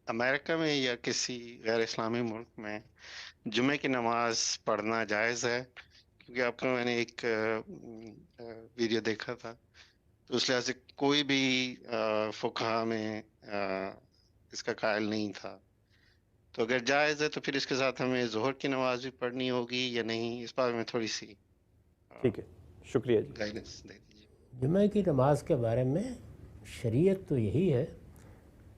امریکہ میں یا کسی غیر اسلامی ملک میں جمعے کی نماز پڑھنا جائز ہے؟ کیونکہ آپ کا میں نے ایک ویڈیو دیکھا تھا، تو اس لحاظ سے کوئی بھی فقہا میں اس کا قائل نہیں تھا. تو اگر جائز ہے تو پھر اس کے ساتھ ہمیں ظہر کی نماز بھی پڑھنی ہوگی یا نہیں، اس بارے میں تھوڑی سی ٹھیک ہے، شکریہ جی۔ گائیڈنس دے دیجیے. جمعہ کی نماز کے بارے میں شریعت تو یہی ہے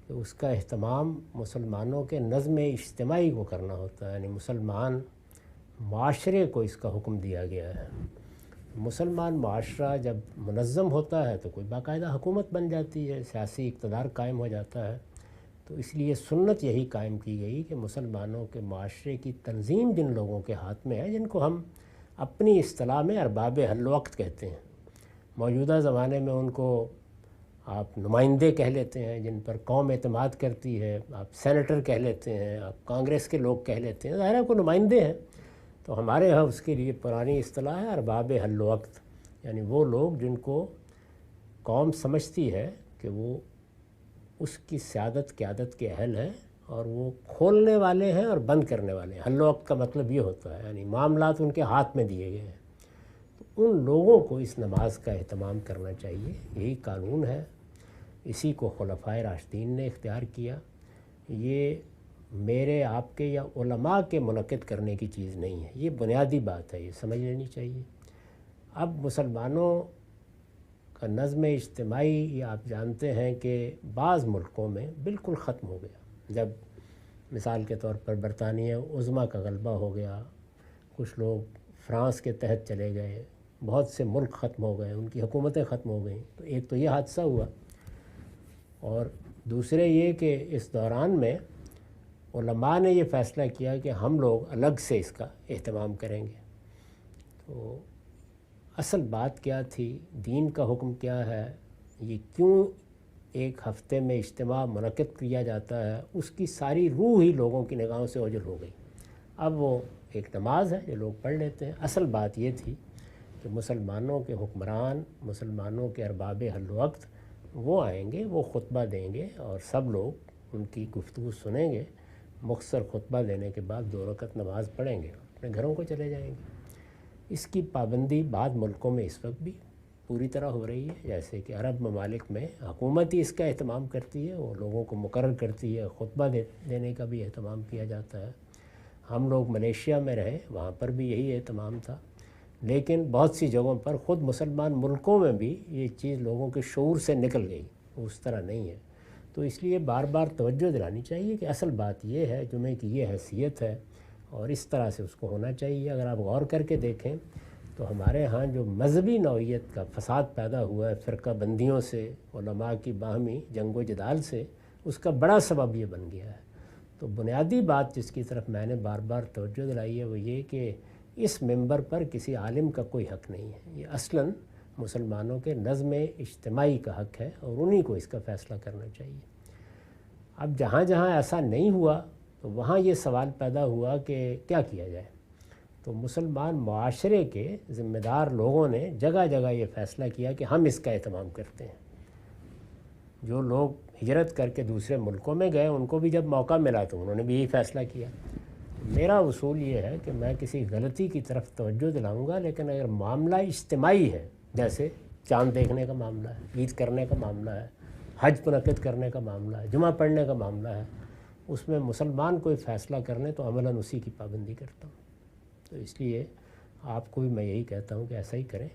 کہ اس کا اہتمام مسلمانوں کے نظم اجتماعی کو کرنا ہوتا ہے، یعنی مسلمان معاشرے کو اس کا حکم دیا گیا ہے۔ مسلمان معاشرہ جب منظم ہوتا ہے تو کوئی باقاعدہ حکومت بن جاتی ہے، سیاسی اقتدار قائم ہو جاتا ہے۔ تو اس لیے سنت یہی قائم کی گئی کہ مسلمانوں کے معاشرے کی تنظیم جن لوگوں کے ہاتھ میں ہے، جن کو ہم اپنی اصطلاح میں ارباب حل وقت کہتے ہیں، موجودہ زمانے میں ان کو آپ نمائندے کہہ لیتے ہیں، جن پر قوم اعتماد کرتی ہے، آپ سینیٹر کہہ لیتے ہیں، آپ کانگریس کے لوگ کہہ لیتے ہیں، ظاہر ہے کو نمائندے ہیں۔ تو ہمارے ہاں اس کے لیے پرانی اصطلاح ہے ارباب حل وقت، یعنی وہ لوگ جن کو قوم سمجھتی ہے کہ وہ اس کی سیادت قیادت کے اہل ہیں، اور وہ کھولنے والے ہیں اور بند کرنے والے ہیں۔ حل وقت کا مطلب یہ ہوتا ہے یعنی معاملات ان کے ہاتھ میں دیے گئے ہیں، تو ان لوگوں کو اس نماز کا اہتمام کرنا چاہیے۔ یہی قانون ہے، اسی کو خلفائے راشدین نے اختیار کیا۔ یہ میرے آپ کے یا علماء کے منعقد کرنے کی چیز نہیں ہے، یہ بنیادی بات ہے، یہ سمجھ لینی چاہیے۔ اب مسلمانوں کا نظم اجتماعی یہ آپ جانتے ہیں کہ بعض ملکوں میں بالکل ختم ہو گیا۔ جب مثال کے طور پر برطانیہ عظمیٰ کا غلبہ ہو گیا، کچھ لوگ فرانس کے تحت چلے گئے، بہت سے ملک ختم ہو گئے، ان کی حکومتیں ختم ہو گئیں، تو ایک تو یہ حادثہ ہوا، اور دوسرے یہ کہ اس دوران میں علماء نے یہ فیصلہ کیا کہ ہم لوگ الگ سے اس کا اہتمام کریں گے۔ تو اصل بات کیا تھی، دین کا حکم کیا ہے، یہ کیوں ایک ہفتے میں اجتماع منعقد کیا جاتا ہے، اس کی ساری روح ہی لوگوں کی نگاہوں سے اوجھل ہو گئی۔ اب وہ ایک نماز ہے جو لوگ پڑھ لیتے ہیں، اصل بات یہ تھی کہ مسلمانوں کے حکمران، مسلمانوں کے ارباب حل وقت وہ آئیں گے، وہ خطبہ دیں گے اور سب لوگ ان کی گفتگو سنیں گے، مختصر خطبہ دینے کے بعد 2 رکعت نماز پڑھیں گے، اپنے گھروں کو چلے جائیں گے۔ اس کی پابندی بعض ملکوں میں اس وقت بھی پوری طرح ہو رہی ہے، جیسے کہ عرب ممالک میں حکومت ہی اس کا اہتمام کرتی ہے، وہ لوگوں کو مقرر کرتی ہے، خطبہ دینے کا بھی اہتمام کیا جاتا ہے۔ ہم لوگ ملیشیا میں رہے، وہاں پر بھی یہی اہتمام تھا، لیکن بہت سی جگہوں پر خود مسلمان ملکوں میں بھی یہ چیز لوگوں کے شعور سے نکل گئی، اس طرح نہیں ہے۔ تو اس لیے بار بار توجہ دلانی چاہیے کہ اصل بات یہ ہے، جمعے کی یہ حیثیت ہے اور اس طرح سے اس کو ہونا چاہیے۔ اگر آپ غور کر کے دیکھیں تو ہمارے ہاں جو مذہبی نوعیت کا فساد پیدا ہوا ہے فرقہ بندیوں سے، علماء کی باہمی جنگ و جدال سے، اس کا بڑا سبب یہ بن گیا ہے۔ تو بنیادی بات جس کی طرف میں نے بار بار توجہ دلائی ہے وہ یہ کہ اس ممبر پر کسی عالم کا کوئی حق نہیں ہے، یہ اصلاً مسلمانوں کے نظم اجتماعی کا حق ہے اور انہی کو اس کا فیصلہ کرنا چاہیے۔ اب جہاں جہاں ایسا نہیں ہوا تو وہاں یہ سوال پیدا ہوا کہ کیا کیا جائے۔ تو مسلمان معاشرے کے ذمہ دار لوگوں نے جگہ جگہ یہ فیصلہ کیا کہ ہم اس کا اہتمام کرتے ہیں۔ جو لوگ ہجرت کر کے دوسرے ملکوں میں گئے ان کو بھی جب موقع ملا تو انہوں نے بھی یہی فیصلہ کیا۔ میرا اصول یہ ہے کہ میں کسی غلطی کی طرف توجہ دلاؤں گا، لیکن اگر معاملہ اجتماعی ہے، جیسے چاند دیکھنے کا معاملہ ہے، عید کرنے کا معاملہ ہے، حج منعقد کرنے کا معاملہ ہے، جمعہ پڑھنے کا معاملہ ہے، اس میں مسلمان کوئی فیصلہ کرنے تو عملاً اسی کی پابندی کرتا ہوں۔ تو اس لیے آپ کو بھی میں یہی کہتا ہوں کہ ایسا ہی کریں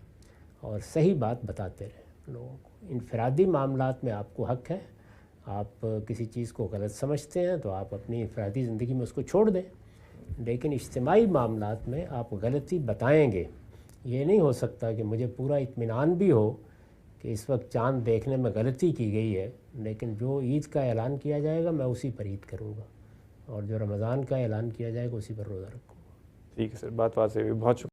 اور صحیح بات بتاتے رہیں لوگوں کو۔ انفرادی معاملات میں آپ کو حق ہے، آپ کسی چیز کو غلط سمجھتے ہیں تو آپ اپنی انفرادی زندگی میں اس کو چھوڑ دیں، لیکن اجتماعی معاملات میں آپ غلطی بتائیں گے۔ یہ نہیں ہو سکتا کہ مجھے پورا اطمینان بھی ہو کہ اس وقت چاند دیکھنے میں غلطی کی گئی ہے، لیکن جو عید کا اعلان کیا جائے گا میں اسی پر عید کروں گا، اور جو رمضان کا اعلان کیا جائے گا اسی پر روزہ رکھوں گا۔ ٹھیک ہے سر، بات واضح ہوئی، بہت شکریہ۔